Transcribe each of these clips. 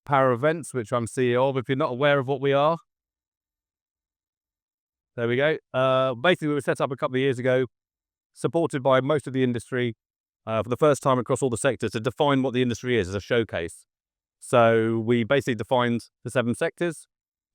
Power Events, which I'm CEO of. If you're not aware of what we are, there we go. Basically, we were set up a couple of years ago, supported by most of the industry for the first time across all the sectors to define what the industry is as a showcase. So we basically defined the 7 sectors,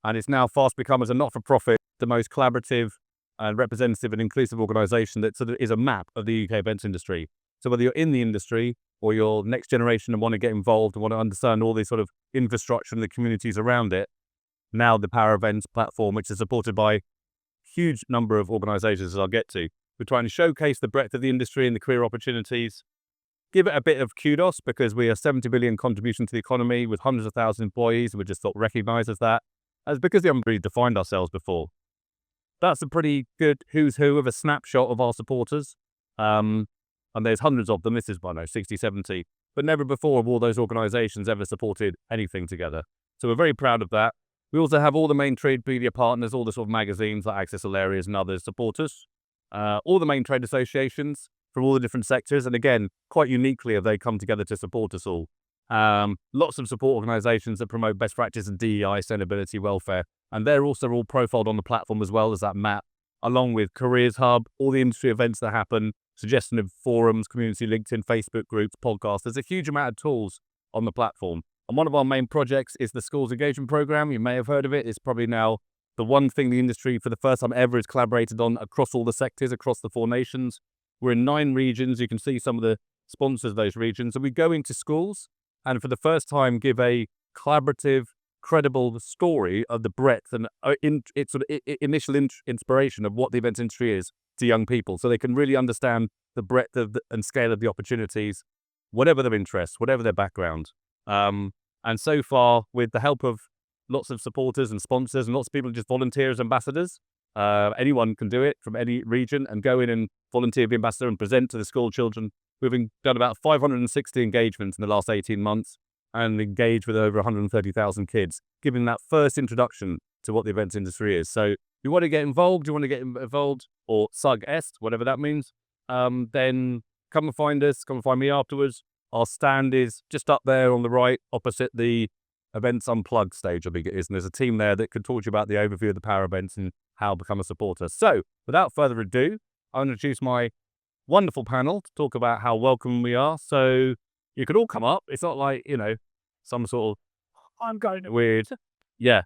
and it's now fast become, as a not-for-profit, the most collaborative and representative and inclusive organisation that sort of is a map of the UK events industry. So whether you're in the industry or you're next generation and want to get involved and want to understand all these sort of infrastructure and the communities around it, now the Power Events platform, which is supported by a huge number of organisations, as I'll get to, we're trying to showcase the breadth of the industry and the career opportunities, give it a bit of kudos because we are 70 billion contribution to the economy with hundreds of thousands of employees. We're just not recognised as that, as because we haven't really defined ourselves before. That's a pretty good who's who of a snapshot of our supporters. And there's hundreds of them. This is, 60, 70. But never before have all those organisations ever supported anything together. So we're very proud of that. We also have all the main trade media partners, all the sort of magazines like Access Hilarious and others support us. All the main trade associations from all the different sectors. And again, quite uniquely have they come together to support us all. Lots of support organisations that promote best practice in DEI, sustainability, welfare. And they're also all profiled on the platform as well as that map, along with Careers Hub, all the industry events that happen, suggestion of forums, community, LinkedIn, Facebook groups, podcasts. There's a huge amount of tools on the platform. And one of our main projects is the Schools Engagement Programme. You may have heard of it. It's probably now the one thing the industry for the first time ever has collaborated on across all the sectors, across the 4 nations. We're in 9 regions. You can see some of the sponsors of those regions. And we go into schools and for the first time give a collaborative, credible story of the breadth and its sort of initial inspiration of what the events industry is to young people, so they can really understand the breadth of and scale of the opportunities, whatever their interests, whatever their background. And so far, with the help of lots of supporters and sponsors and lots of people just volunteer as ambassadors, anyone can do it from any region and go in and volunteer as ambassador and present to the school children. We've done about 560 engagements in the last 18 months and engaged with over 130,000 kids, giving that first introduction to what the events industry is. So you want to get involved, or SUG est, whatever that means, then come and find us, come and find me afterwards. Our stand is just up there on the right, opposite the Events Unplugged stage, I think it is. And there's a team there that could talk to you about the overview of the Power Events and how to become a supporter. So without further ado, I'll introduce my wonderful panel to talk about how welcome we are. So you could all come up. It's not like, some sort of, I'm going to weird. Yeah.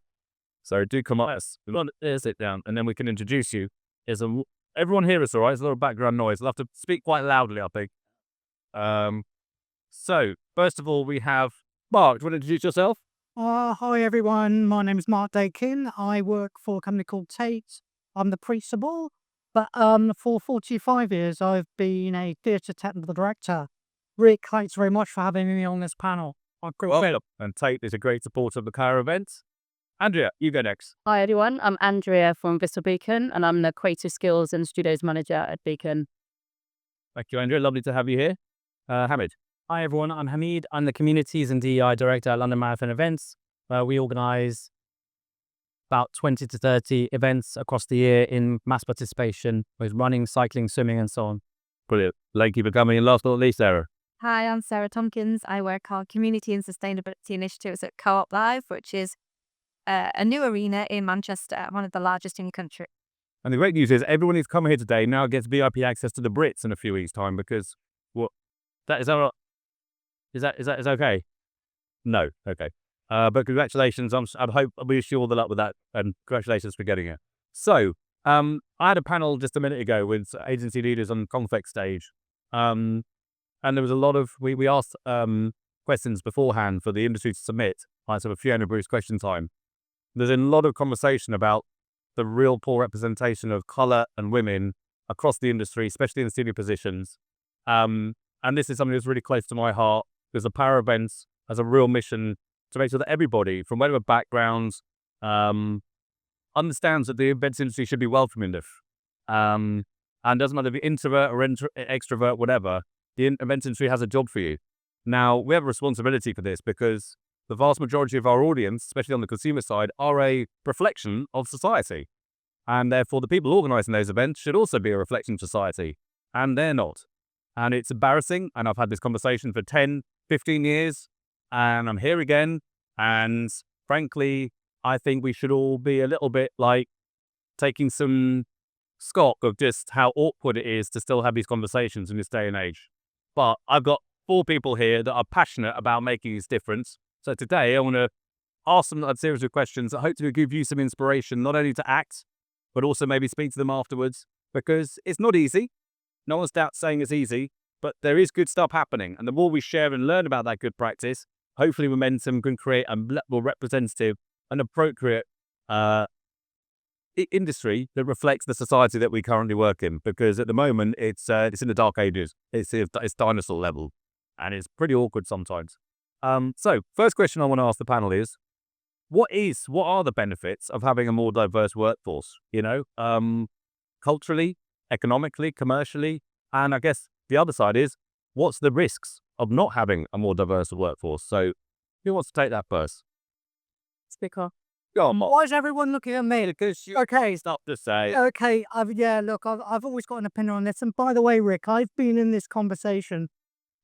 So do come up. Sit down, and then we can introduce you. Everyone hear us all right? There's a lot of background noise. I'll have to speak quite loudly, I think. So first of all, we have Mark. Do you want to introduce yourself? Hi everyone, my name is Mark Dakin. I work for a company called Tate. I'm the principal, but for 45 years I've been a theatre technical director. Rick, thanks very much for having me on this panel. And Tate is a great supporter of the Power Events. Andrea, you go next. Hi everyone, I'm Andrea from Bristol Beacon and I'm the Creative Skills and Studios Manager at Beacon. Thank you, Andrea. Lovely to have you here. Hamid. Hi everyone, I'm Hamid. I'm the Communities and DEI Director at London Marathon Events. We organise about 20 to 30 events across the year in mass participation with running, cycling, swimming and so on. Brilliant. Thank you for coming. And last but not least, Sarah. Hi, I'm Sara Tomkins. I work on Community and Sustainability Initiatives at Co-op Live, which is a new arena in Manchester, one of the largest in the country. And the great news is everyone who's come here today now gets VIP access to the Brits in a few weeks' time because is that okay? No, okay. But congratulations. I hope we wish you all the luck with that, and congratulations for getting it. So, I had a panel just a minute ago with agency leaders on Conflict stage, and there was a lot of we asked questions beforehand for the industry to submit. I sort of Fiona Bruce question time. There's a lot of conversation about the real poor representation of colour and women across the industry, especially in senior positions. And this is something that's really close to my heart because the Power Events has a real mission to make sure that everybody from whatever backgrounds understands that the events industry should be welcoming enough. And doesn't matter if you're introvert or extrovert, whatever, the events industry has a job for you. Now, we have a responsibility for this because the vast majority of our audience, especially on the consumer side, are a reflection of society. And therefore, the people organising those events should also be a reflection of society. And they're not. And it's embarrassing. And I've had this conversation for 10, 15 years. And I'm here again. And frankly, I think we should all be a little bit like taking some stock of just how awkward it is to still have these conversations in this day and age. But I've got 4 people here that are passionate about making this difference. So today I want to ask them a series of questions that hopefully will give you some inspiration, not only to act, but also maybe speak to them afterwards, because it's not easy. No one's saying it's easy, but there is good stuff happening. And the more we share and learn about that good practice, hopefully momentum can create a more representative and appropriate industry that reflects the society that we currently work in. Because at the moment, it's in the dark ages. It's dinosaur level, and it's pretty awkward sometimes. So first question I want to ask the panel is, what are the benefits of having a more diverse workforce? Culturally, economically, commercially, and I guess the other side is, what's the risks of not having a more diverse workforce? So who wants to take that first? Speaker. Go on, Mark. Why is everyone looking at me? Because okay, Stuff to say. okay. Look, I've always got an opinion on this. And by the way, Rick, I've been in this conversation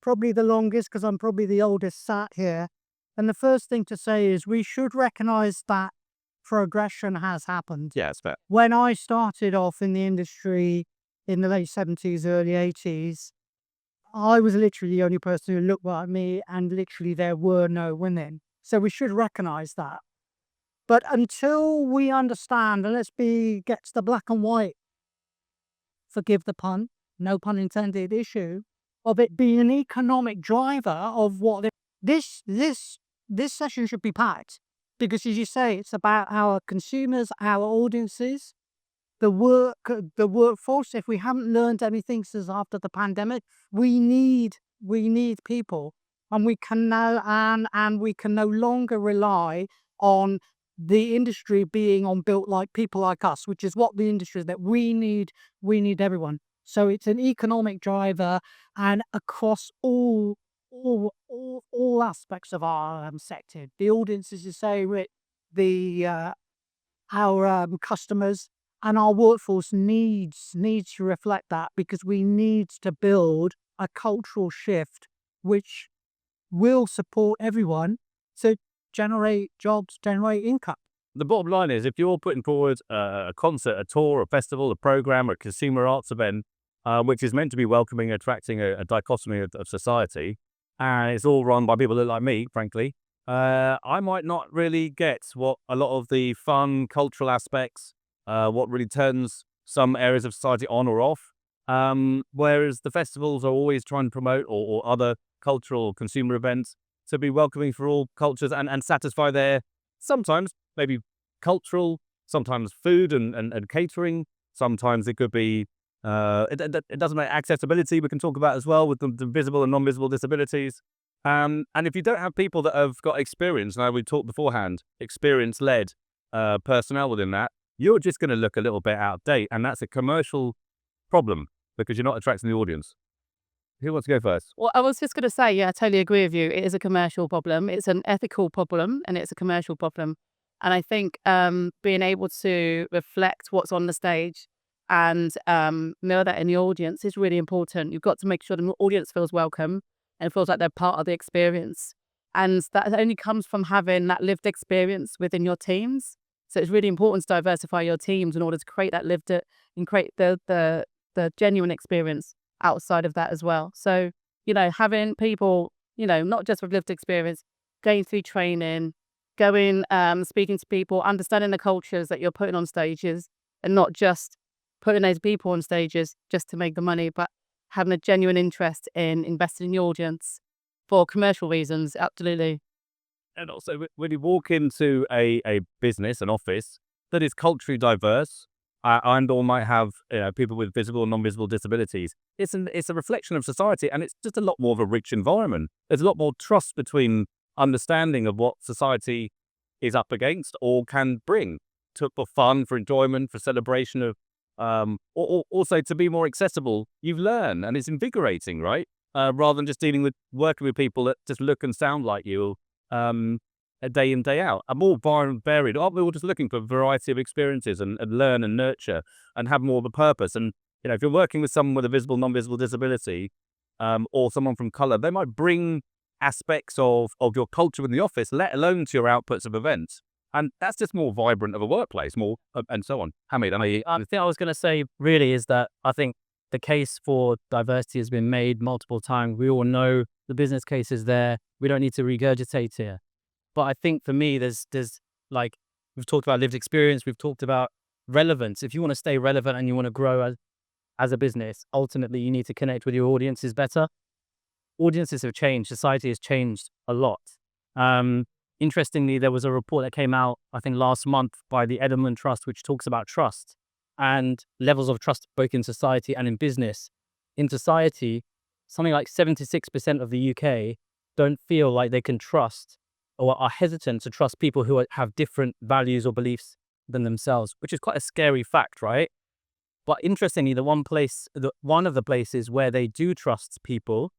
probably the longest because I'm probably the oldest sat here. And the first thing to say is we should recognize that progression has happened. Yeah, it's fair. When I started off in the industry in the late 70s, early 80s, I was literally the only person who looked like me, and literally there were no women. So we should recognize that. But until we understand, and get to the black and white, forgive the pun, no pun intended, issue of it being an economic driver of what this session should be packed. Because as you say, it's about our consumers, our audiences, the workforce. If we haven't learned anything since after the pandemic, we need people, and we can no longer rely on the industry being built like people like us, which is what the industry is. That we need everyone. So it's an economic driver, and across all aspects of our sector, the audience, as you say, our customers and our workforce needs to reflect that, because we need to build a cultural shift which will support everyone to generate jobs, generate income. The bottom line is, if you're putting forward a concert, a tour, a festival, a program, or a consumer arts event, which is meant to be welcoming, attracting a dichotomy of society, and it's all run by people that look like me, frankly, I might not really get what a lot of the fun cultural aspects, what really turns some areas of society on or off. Whereas the festivals are always trying to promote, or other cultural consumer events, to be welcoming for all cultures and satisfy their, sometimes maybe cultural, sometimes food and catering. Sometimes it could be, it doesn't make accessibility, we can talk about as well, with the visible and non-visible disabilities. And if you don't have people that have got experience, now we talked beforehand, experience-led personnel within that, you're just going to look a little bit out of date. And that's a commercial problem, because you're not attracting the audience. Who wants to go first? Well, I was just going to say, yeah, I totally agree with you. It is a commercial problem. It's an ethical problem, and it's a commercial problem. And I think being able to reflect what's on the stage and mirror that in the audience is really important. You've got to make sure the audience feels welcome and feels like they're part of the experience. And that only comes from having that lived experience within your teams. So it's really important to diversify your teams in order to create that lived and create the genuine experience outside of that as well. So, having people, not just with lived experience, going through training, going, speaking to people, understanding the cultures that you're putting on stages, and not just putting those people on stages just to make the money, but having a genuine interest in investing in your audience for commercial reasons. Absolutely. And also, when you walk into a business, an office that is culturally diverse, and or might have people with visible and non-visible disabilities, it's a reflection of society, and it's just a lot more of a rich environment. There's a lot more trust between understanding of what society is up against or can bring for fun, for enjoyment, for celebration of, or also to be more accessible. You learn, and it's invigorating, right? Rather than just working with people that just look and sound like you, a day in, day out. A more varied. Aren't we all just looking for a variety of experiences and learn and nurture and have more of a purpose? And if you're working with someone with a visible, non-visible disability, or someone from color, they might bring aspects of your culture in the office, let alone to your outputs of events. And that's just more vibrant of a workplace, more and so on. Hamid, The thing I was going to say really is that I think the case for diversity has been made multiple times. We all know the business case is there. We don't need to regurgitate here. But I think for me, there's like, we've talked about lived experience. We've talked about relevance. If you want to stay relevant and you want to grow as a business, ultimately you need to connect with your audiences better. Audiences have changed. Society has changed a lot. Interestingly, there was a report that came out, I think last month, by the Edelman Trust, which talks about trust and levels of trust both in society and in business. In society, something like 76% of the UK don't feel like they can trust or are hesitant to trust people who have different values or beliefs than themselves, which is quite a scary fact, right? But interestingly, one of the places where they do trust people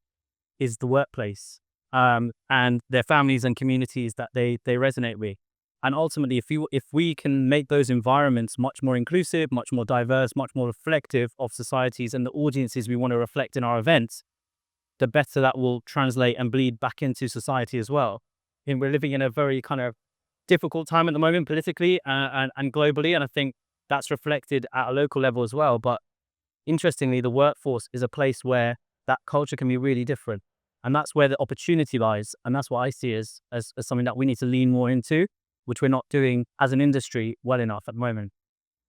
is the workplace, and their families and communities that they resonate with. And ultimately, if we can make those environments much more inclusive, much more diverse, much more reflective of societies and the audiences we want to reflect in our events, the better that will translate and bleed back into society as well. And we're living in a very kind of difficult time at the moment politically and globally, and I think that's reflected at a local level as well. But interestingly, the workforce is a place where that culture can be really different. And that's where the opportunity lies. And that's what I see as something that we need to lean more into, which we're not doing as an industry well enough at the moment.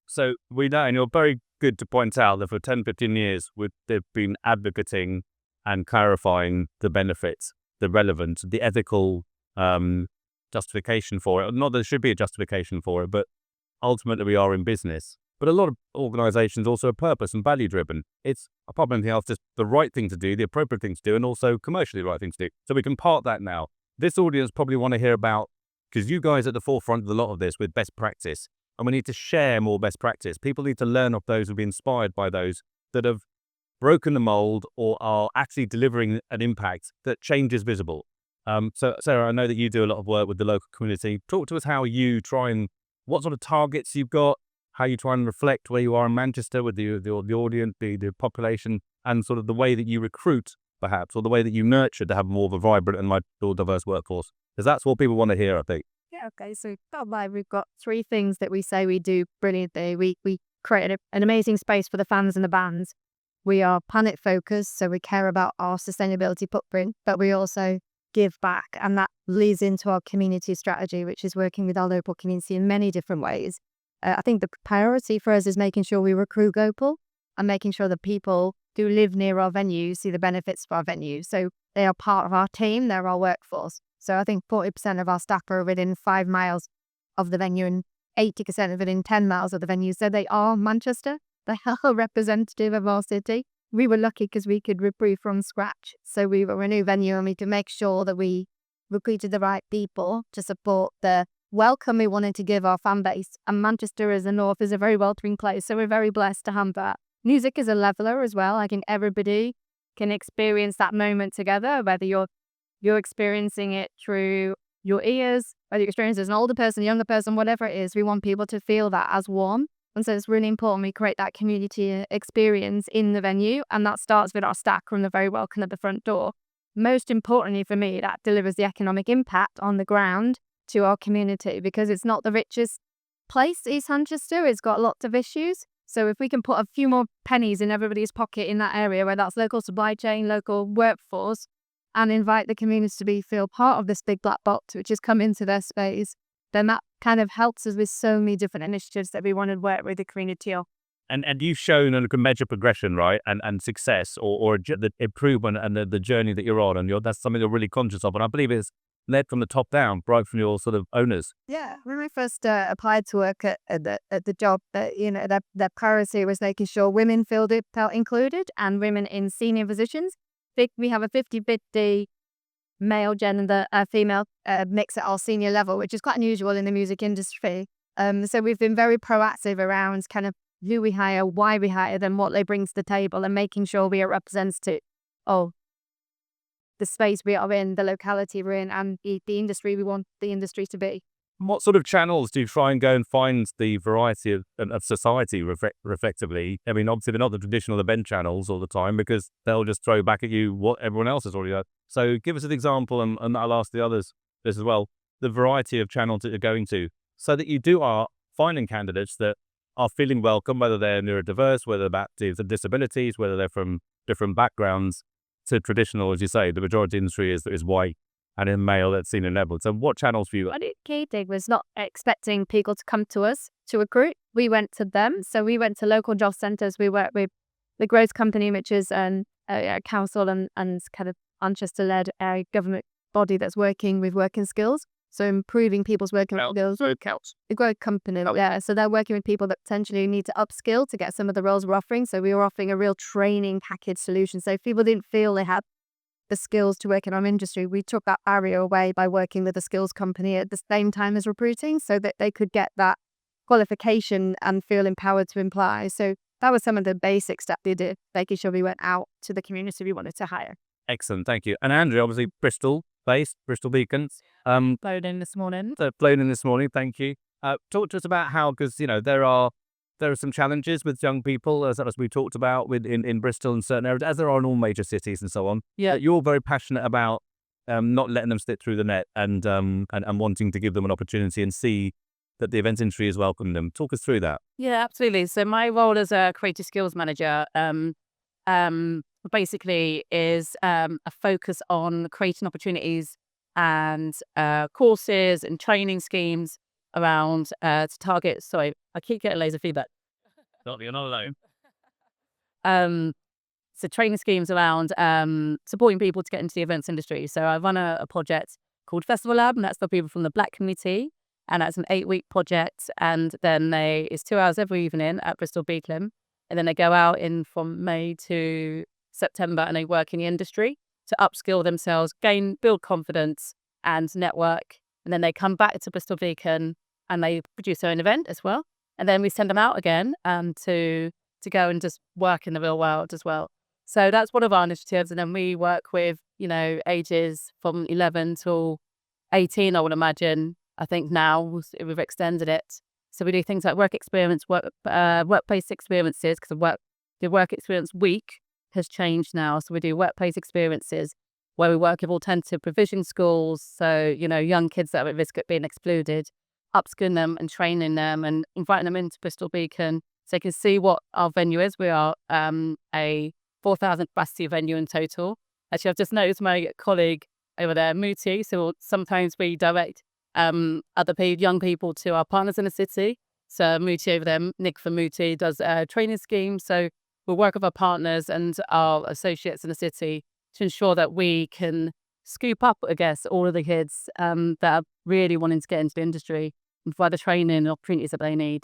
So we know, and you're very good to point out that for 10, 15 years, they've been advocating and clarifying the benefits, the relevance, the ethical justification for it. Not that there should be a justification for it, but ultimately we are in business. But a lot of organizations also are purpose and value driven. It's, apart from anything else, just the right thing to do, the appropriate thing to do, and also commercially the right thing to do. So we can part that now. This audience probably want to hear about, because you guys are at the forefront of a lot of this with best practice, and we need to share more best practice. People need to learn off those who've been inspired by those that have broken the mold or are actually delivering an impact that change is visible. So Sarah, I know that you do a lot of work with the local community. Talk to us how you try and what sort of targets you've got, how you try and reflect where you are in Manchester with the audience, the population, and sort of the way that you recruit, perhaps, or the way that you nurture to have more of a vibrant and more diverse workforce. Because that's what people want to hear, I think. Yeah, okay. So we've got three things that we say we do brilliantly. We create an amazing space for the fans and the bands. We are planet focused, so we care about our sustainability footprint, but we also give back, and that leads into our community strategy, which is working with our local community in many different ways. I think the priority for us is making sure we recruit local and making sure that people who live near our venues see the benefits of our venue. So they are part of our team, they're our workforce. So I think 40% of our staff are within 5 miles of the venue and 80% are within 10 miles of the venue. So they are Manchester. They are representative of our city. We were lucky because we could recruit from scratch. So we were a new venue and we could make sure that we recruited the right people to support the welcome we wanted to give our fan base. And Manchester as the north is a very welcoming place. So we're very blessed to have that. Music is a leveler as well. I think everybody can experience that moment together, whether you're experiencing it through your ears, whether you experience it as an older person, younger person, whatever it is. We want people to feel that as one. And so it's really important we create that community experience in the venue. And that starts with our staff from the very welcome at the front door. Most importantly for me, that delivers the economic impact on the ground to our community, because it's not the richest place, East Manchester. It's got lots of issues. So if we can put a few more pennies in everybody's pocket in that area, where that's local supply chain, local workforce, and invite the community to feel part of this big black box, which has come into their space, then that kind of helps us with so many different initiatives that we want to work with the community on. And you've shown and can measure progression, right? And success or the improvement and the journey that you're on. And that's something you're really conscious of. And I believe it's led from the top down, right from your sort of owners. Yeah, when I first applied to work at the job, their priority was making sure women felt included and women in senior positions. We have a 50-50 male gender, female mix at our senior level, which is quite unusual in the music industry. So we've been very proactive around kind of who we hire, why we hire them, what they bring to the table, and making sure we are representative of the space we are in, the locality we're in, and the industry we want the industry to be. What sort of channels do you try and go and find the variety of society effectively? I mean, obviously they're not the traditional event channels all the time because they'll just throw back at you what everyone else has already done. So give us an example, and I'll ask the others this as well. The variety of channels that you're going to, so that you are finding candidates that are feeling welcome, whether they're neurodiverse, whether they're with disabilities, whether they're from different backgrounds. To traditional, as you say, the majority of the industry is white and in male that's seen in Netherlands. So what channels for you? What it key thing was not expecting people to come to us to recruit. We went to them. So we went to local job centres. We worked with the Growth Company, which is a council and kind of Manchester-led government body that's working with working skills. So improving people's working skills. The Growth Company, yeah. So they're working with people that potentially need to upskill to get some of the roles we're offering. So we were offering a real training package solution. So if people didn't feel they had the skills to work in our industry, we took that barrier away by working with a skills company at the same time as recruiting so that they could get that qualification and feel empowered to apply. So that was some of the basics that we did, making sure we went out to the community we wanted to hire. Excellent, thank you. And Andrea, obviously Bristol-based, Bristol Beacon. Flown in this morning. Flown in this morning, thank you. Talk to us about how, because there are some challenges with young people, as we talked about in Bristol and certain areas, as there are in all major cities and so on. Yeah. You're very passionate about not letting them slip through the net and wanting to give them an opportunity and see that the events industry has welcomed them. Talk us through that. Yeah, absolutely. So my role as a creative skills manager basically is a focus on creating opportunities and courses and training schemes around to target. Sorry, I keep getting laser feedback. You're not alone. So training schemes around supporting people to get into the events industry. So I run a project called Festival Lab, and that's for people from the Black community. And that's an 8-week project. And then it's 2 hours every evening at Bristol Beacon. And then they go out from May to September and they work in the industry to upskill themselves, build confidence and network. And then they come back to Bristol Beacon and they produce their own event as well. And then we send them out again to go and just work in the real world as well. So that's one of our initiatives. And then we work with, ages from 11 till 18, I would imagine. I think now we've extended it. So we do things like work experience, workplace experiences, because the work experience week has changed now. So we do workplace experiences where we work with alternative provision schools. So, young kids that are at risk of being excluded, upskilling them and training them and inviting them into Bristol Beacon so they can see what our venue is. We are a 4,000 capacity venue in total. Actually, I've just noticed my colleague over there, Muti. So sometimes we direct other young people to our partners in the city. So Muti over there, Nick from Muti, does a training scheme. So we'll work with our partners and our associates in the city to ensure that we can scoop up, I guess, all of the kids that are really wanting to get into the industry and provide the training and opportunities that they need.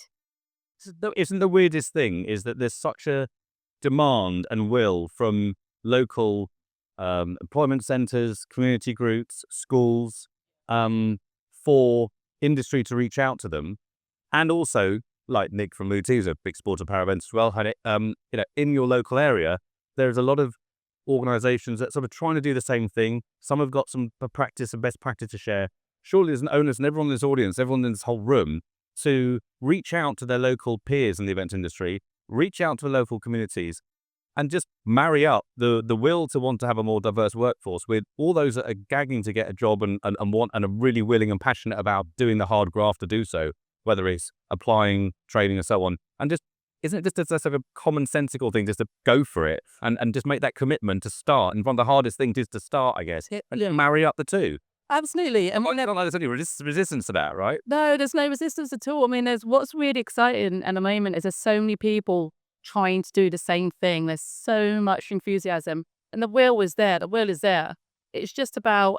Isn't the weirdest thing is that there's such a demand and will from local employment centres, community groups, schools, for industry to reach out to them, and also like Nick from Moody, who's a big supporter of Para Events as well. In your local area, there's a lot of organisations that sort of trying to do the same thing. Some have got some practice and best practice to share. Surely there's an onus and everyone in this audience, everyone in this whole room, to reach out to their local peers in the event industry, reach out to the local communities, and just marry up the will to want to have a more diverse workforce with all those that are gagging to get a job and want and are really willing and passionate about doing the hard graft to do so, whether it's applying, training, and so on. And just isn't it just a commonsensical thing just to go for it and just make that commitment to start? And one of the hardest things is to start, I guess, and marry up the two. Absolutely. And not like there's any resistance to that, right? No, there's no resistance at all. I mean, what's really exciting at the moment is there's so many people trying to do the same thing. There's so much enthusiasm and the will is there. The will is there. It's just about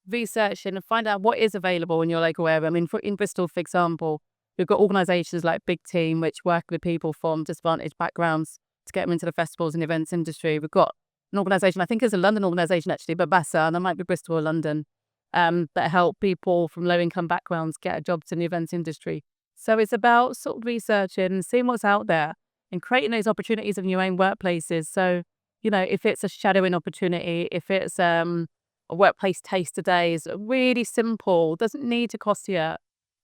researching and find out what is available in your local area. I mean, in Bristol, for example, we've got organisations like Big Team, which work with people from disadvantaged backgrounds to get them into the festivals and events industry. We've got an organisation, I think it's a London organisation actually, but M.I.C.E, and that might be Bristol or London, that help people from low-income backgrounds get jobs in the events industry. So it's about sort of researching and seeing what's out there and creating those opportunities in your own workplaces. So, if it's a shadowing opportunity, if it's workplace taster days, really simple, doesn't need to cost you.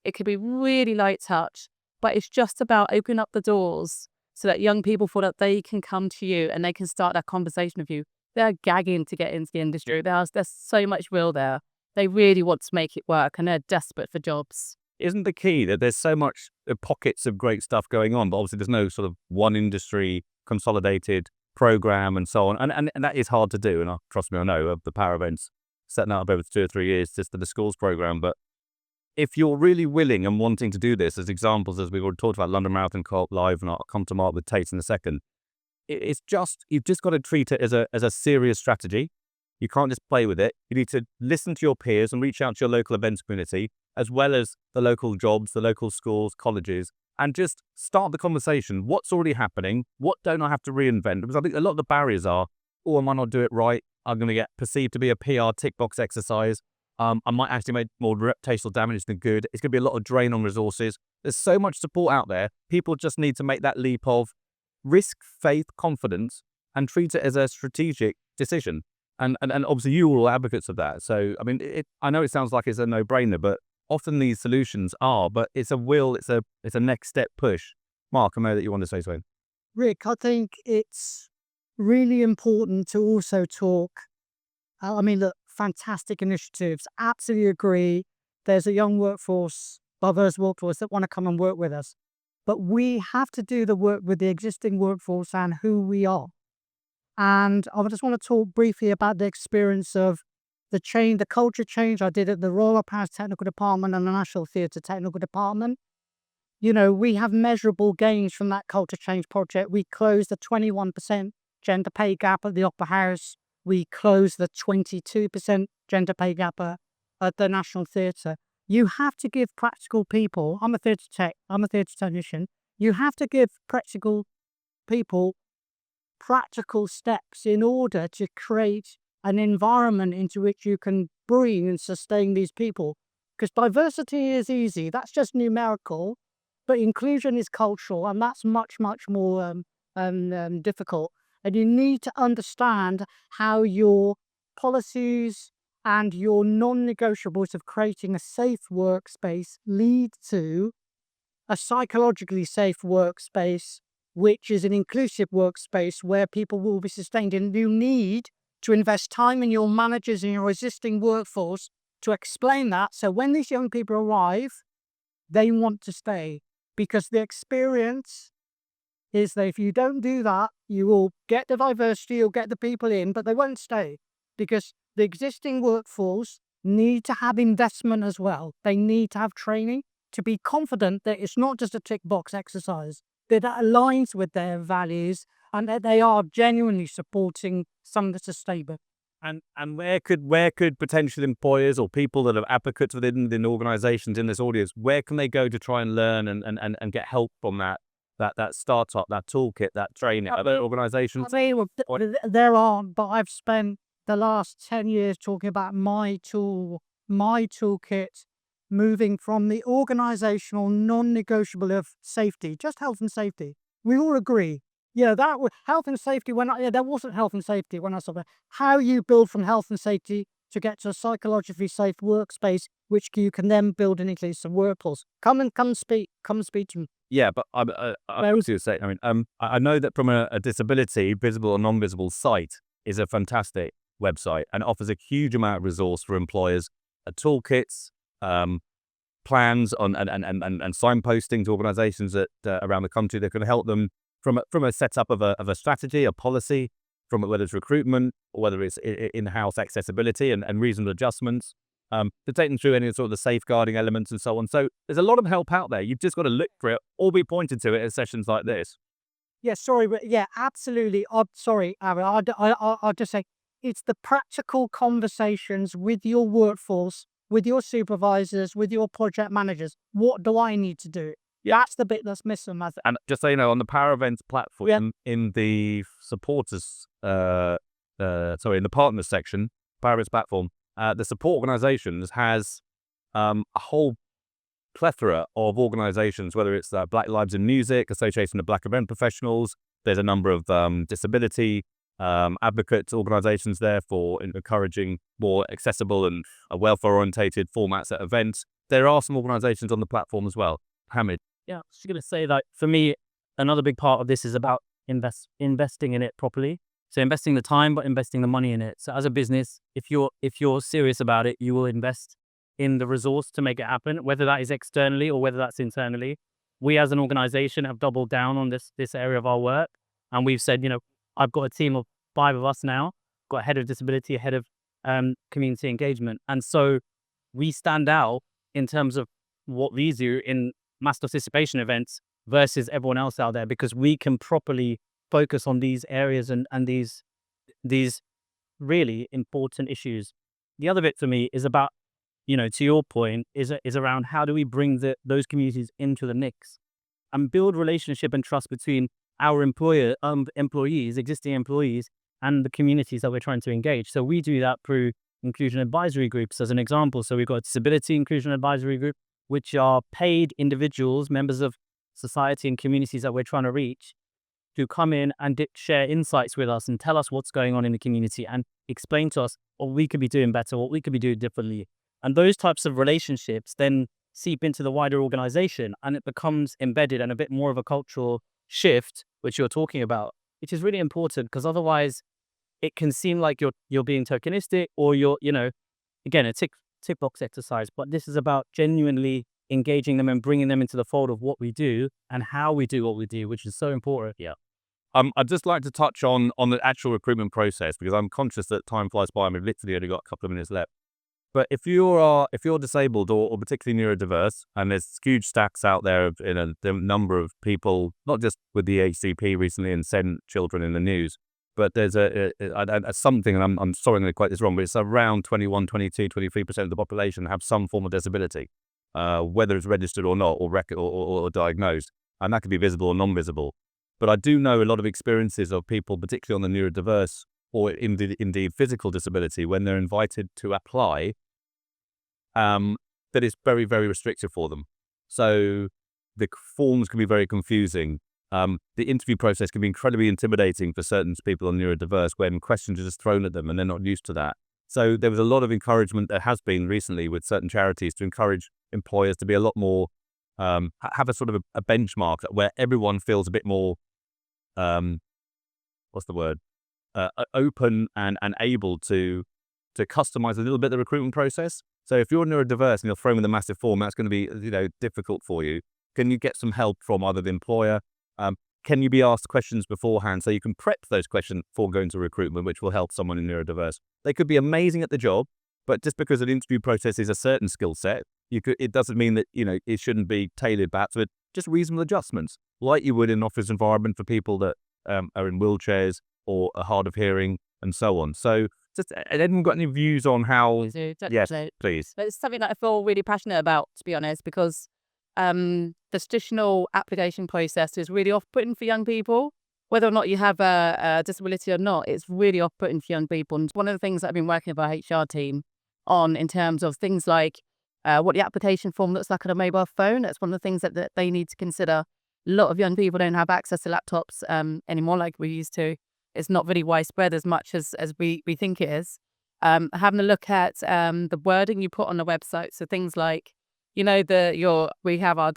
It could be really light touch, but it's just about opening up the doors so that young people feel that they can come to you and they can start that conversation with you. They're gagging to get into the industry. There's so much will there. They really want to make it work and they're desperate for jobs. Isn't the key that there's so much pockets of great stuff going on, but obviously there's no sort of one industry consolidated program and so on, and that is hard to do. And trust me, I know of the power events setting that up over 2 or 3 years just for the schools program. But if you're really willing and wanting to do this, as examples, as we've already talked about, London Marathon Co-op Live, and I'll come to Mark with Tate in a second, it's just, you've just got to treat it as a serious strategy. You can't just play with it. You need to listen to your peers and reach out to your local events community, as well as the local jobs, the local schools, colleges, and just start the conversation. What's already happening? What don't I have to reinvent? Because I think a lot of the barriers are, I might not do it right. I'm going to get perceived to be a PR tick box exercise. I might actually make more reputational damage than good. It's going to be a lot of drain on resources. There's so much support out there. People just need to make that leap of risk, faith, confidence, and treat it as a strategic decision. And obviously you are all advocates of that. So, I mean, I know it sounds like it's a no-brainer, but often these solutions are, but it's a will, it's a next step push. Mark, I know that you want to say something. Rick, I think it's really important to also talk. I mean, look, fantastic initiatives. Absolutely agree. There's a young workforce, diverse workforce that want to come and work with us. But we have to do the work with the existing workforce and who we are. And I just want to talk briefly about the experience of the change, the culture change I did at the Royal Paris Technical Department and the National Theatre Technical Department. You know, we have measurable gains from that culture change project. We closed the 21% gender pay gap at the Opera House. We closed the 22% gender pay gap at the National Theatre. You have to give practical people, I'm a theatre technician, you have to give practical people practical steps in order to create an environment into which you can bring and sustain these people. Because diversity is easy, that's just numerical, but inclusion is cultural, and that's much, much more difficult. And you need to understand how your policies and your non-negotiables of creating a safe workspace lead to a psychologically safe workspace, which is an inclusive workspace where people will be sustained. And you need to invest time in your managers and your existing workforce to explain that. So when these young people arrive, they want to stay, because the experience is that if you don't do that, you will get the diversity, you'll get the people in, but they won't stay, because the existing workforce need to have investment as well. They need to have training to be confident that it's not just a tick box exercise, that it aligns with their values and that they are genuinely supporting something that's sustainable. And where could potential employers or people that are advocates within organisations in this audience, where can they go to try and learn and get help from that startup, that toolkit, that training? Other organisations? There are, but I've spent the last 10 years talking about my toolkit, moving from the organisational non-negotiable of safety, just health and safety. We all agree. Yeah, that was health and safety there wasn't health and safety when I saw that. How you build from health and safety to get to a psychologically safe workspace, which you can then build an inclusive workforce. Come speak to me. Yeah, but I was going to say, I know that from a disability, visible or non-visible site is a fantastic website and offers a huge amount of resource for employers, toolkits, plans on and signposting to organisations that around the country that can help them from a setup of a strategy, a policy, from whether it's recruitment or whether it's in-house accessibility and reasonable adjustments, to take them through any sort of the safeguarding elements and so on. So there's a lot of help out there. You've just got to look for it or be pointed to it at sessions like this. Yeah, sorry, but yeah, absolutely. Sorry, Aaron. I'll just say it's the practical conversations with your workforce, with your supervisors, with your project managers. What do I need to do? Yeah, that's the bit that's missing. And just so you know, on the Power Events platform, in the supporters, in the partners section, Power Events platform, the support organisations has a whole plethora of organisations, whether it's Black Lives in Music, Association of Black Event Professionals. There's a number of disability advocate organisations there for encouraging more accessible and welfare-orientated formats at events. There are some organisations on the platform as well. Hamid. Yeah, I was going to say that for me, another big part of this is about investing in it properly. So investing the time, but investing the money in it. So as a business, if you're serious about it, you will invest in the resource to make it happen, whether that is externally or whether that's internally. We as an organization have doubled down on this area of our work. And we've said, I've got a team of 5 of us now, got a head of disability, a head of community engagement. And so we stand out in terms of what we do in mass participation events versus everyone else out there, because we can properly focus on these areas and these really important issues. The other bit for me is about, to your point, is around how do we bring those communities into the mix and build relationship and trust between our employees, existing employees, and the communities that we're trying to engage. So we do that through inclusion advisory groups as an example. So we've got a disability inclusion advisory group, which are paid individuals, members of society and communities that we're trying to reach, to come in and share insights with us and tell us what's going on in the community and explain to us what we could be doing better, what we could be doing differently. And those types of relationships then seep into the wider organization, and it becomes embedded and a bit more of a cultural shift, which you're talking about, which is really important, because otherwise it can seem like you're being tokenistic or you're, again, a tick box exercise. But this is about genuinely engaging them and bringing them into the fold of what we do and how we do what we do, which is so important. Yeah. I'd just like to touch on the actual recruitment process, because I'm conscious that time flies by and we've literally only got a couple of minutes left. But if you're disabled or particularly neurodiverse, and there's huge stacks out there in a number of people, not just with the HCP recently and sent children in the news, but there's a something, and I'm sorry I'm going to quote this wrong, but it's around 21, 22, 23% of the population have some form of disability, whether it's registered or not, or diagnosed, and that could be visible or non-visible. But I do know a lot of experiences of people, particularly on the neurodiverse or indeed physical disability, when they're invited to apply, that is very, very restrictive for them. So the forms can be very confusing. The interview process can be incredibly intimidating for certain people on neurodiverse when questions are just thrown at them and they're not used to that. So there was a lot of encouragement that has been recently with certain charities to encourage employers to be a lot more, have a sort of a benchmark where everyone feels a bit more, open and able to customize a little bit the recruitment process. So if you're neurodiverse and you're thrown with a massive form, that's going to be difficult for you. Can you get some help from either the employer? Can you be asked questions beforehand so you can prep those questions before going to recruitment, which will help someone in neurodiverse? They could be amazing at the job, but just because an interview process is a certain skill set, it doesn't mean that it shouldn't be tailored back to it. Just reasonable adjustments, like you would in an office environment for people that are in wheelchairs or are hard of hearing and so on. So just, anyone got any views on how? Yes, please. But it's something that I feel really passionate about, to be honest, because the traditional application process is really off-putting for young people. Whether or not you have a disability or not, it's really off-putting for young people. And one of the things that I've been working with our HR team on, in terms of things like what the application form looks like on a mobile phone, that's one of the things that they need to consider. A lot of young people don't have access to laptops anymore like we used to. It's not really widespread as much as we think it is. Having a look at the wording you put on the website. So things like, we have our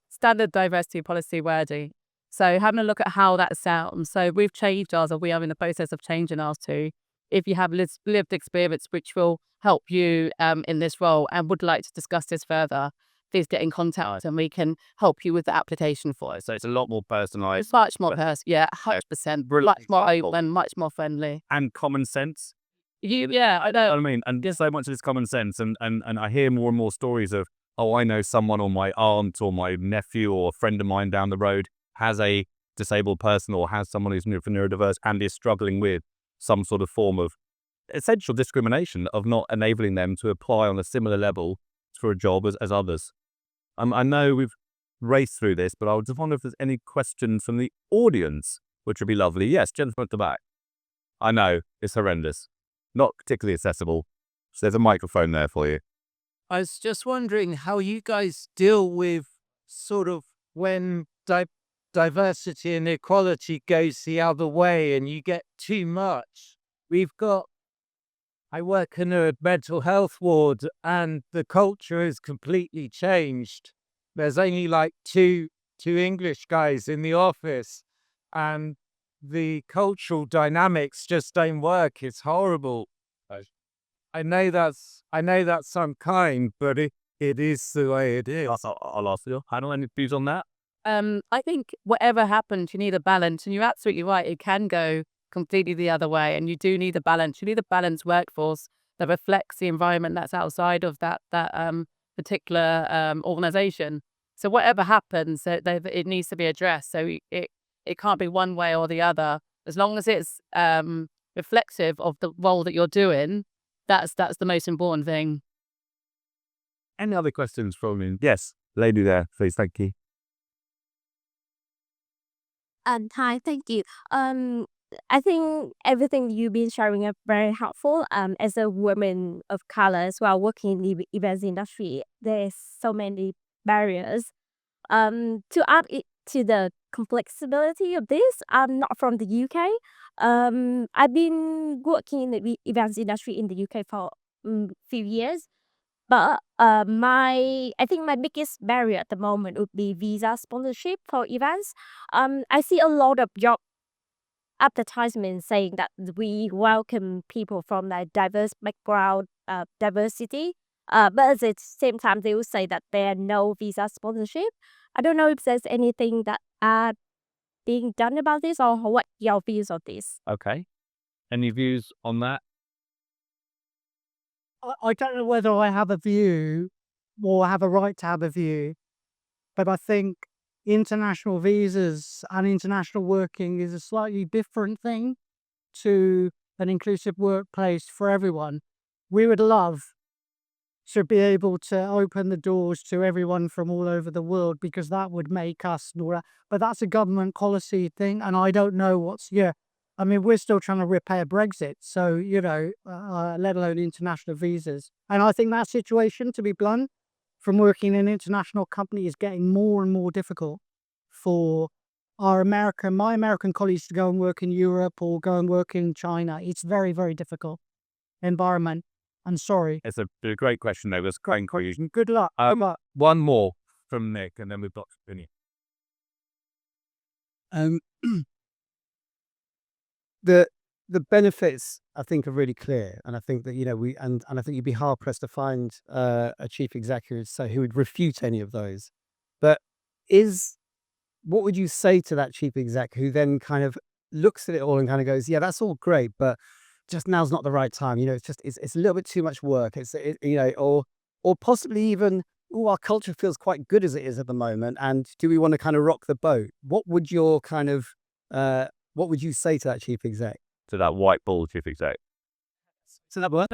standard diversity policy wording. So having a look at how that sounds. So we've changed ours, or we are in the process of changing ours too. If you have lived experience which will help you in this role and would like to discuss this further, please get in contact and we can help you with the application for it. So it's a lot more personalised. It's much more personal. Yeah, 100%. Much more open, much more friendly. And common sense. I know. You know what I mean? And so much of this common sense. And I hear more and more stories of, I know someone, or my aunt or my nephew or a friend of mine down the road has a disabled person or has someone who's neurodiverse and is struggling with some sort of form of essential discrimination of not enabling them to apply on a similar level for a job as others. I know we've raced through this, but I just wonder if there's any questions from the audience, which would be lovely. Yes, gentleman at the back. I know, it's horrendous. Not particularly accessible. So there's a microphone there for you. I was just wondering how you guys deal with sort of when diversity and equality goes the other way and you get too much. I work in a mental health ward and the culture has completely changed. There's only like two English guys in the office and the cultural dynamics just don't work. It's horrible. I know that's unkind, but it is the way it is. I'll ask you. Hannah, any views on that? I think whatever happens, you need a balance, and you're absolutely right. It can go completely the other way, and you do need a balance. You need a balanced workforce that reflects the environment that's outside of that particular organization. So whatever happens, it needs to be addressed. So it can't be one way or the other. As long as it's reflective of the role that you're doing, that's the most important thing. Any other questions from you? Yes, lady there, please. Thank you. Hi, thank you. I think everything you've been sharing is very helpful. As a woman of color as well, working in the events industry, there's so many barriers. To add it to the complexity of this, I'm not from the UK. I've been working in the events industry in the UK for few years. But I think my biggest barrier at the moment would be visa sponsorship for events. I see a lot of job advertisements saying that we welcome people from a diverse background, diversity. But at the same time, they will say that there are no visa sponsorship. I don't know if there's anything that are being done about this or what your views on this. Okay. Any views on that? I don't know whether I have a view or have a right to have a view, but I think international visas and international working is a slightly different thing to an inclusive workplace for everyone. We would love to be able to open the doors to everyone from all over the world because that would make us, but that's a government policy thing, and I don't know I mean, we're still trying to repair Brexit, so, let alone international visas. And I think that situation, to be blunt, from working in an international company is getting more and more difficult for my American colleagues to go and work in Europe or go and work in China. It's very, very difficult environment. I'm sorry. It's a great question, though. It's a great question. Good luck. One more from Nick, and then we've got Vinny. The benefits I think are really clear, and I think that and I think you'd be hard pressed to find a chief executive who would refute any of those. But what would you say to that chief exec who then kind of looks at it all and kind of goes, yeah, that's all great, but just now's not the right time. It's a little bit too much work. Or possibly even, our culture feels quite good as it is at the moment, and do we want to kind of rock the boat? What would what would you say to that chief exec? To that white ball chief exec. So that what?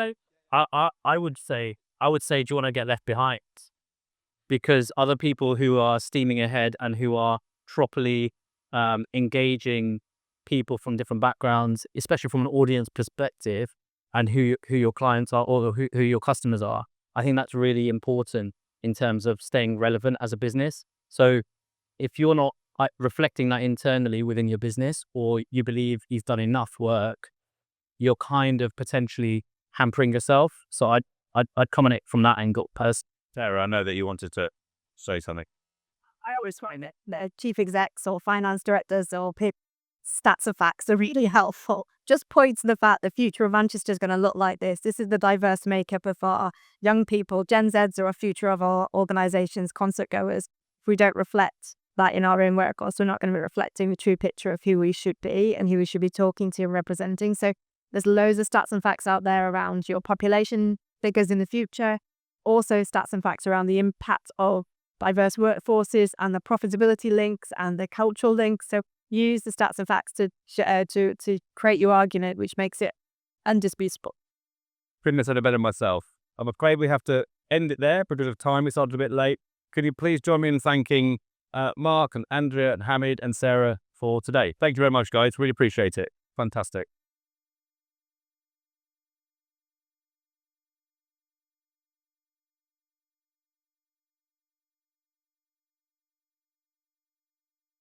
I would say, do you want to get left behind? Because other people who are steaming ahead and who are properly engaging people from different backgrounds, especially from an audience perspective, and who your clients are or who your customers are, I think that's really important in terms of staying relevant as a business. So if you're not reflecting that internally within your business, or you believe you've done enough work, you're kind of potentially hampering yourself. So I'd come at it from that angle. Sarah, I know that you wanted to say something. I always find that the chief execs or finance directors or stats and facts are really helpful. Just point to the fact the future of Manchester is going to look like this. This is the diverse makeup of our young people. Gen Zs are a future of our organisations, concert goers. If we don't reflect that in our own work, also not going to be reflecting the true picture of who we should be and who we should be talking to and representing. So there's loads of stats and facts out there around your population figures in the future. Also stats and facts around the impact of diverse workforces and the profitability links and the cultural links. So use the stats and facts to create your argument, which makes it undisputable. Couldn't have said it better myself. I'm afraid we have to end it there because of time. We started a bit late. Could you please join me in thanking Mark and Andrea and Hamid and Sarah for today? Thank you very much, guys. Really appreciate it. Fantastic.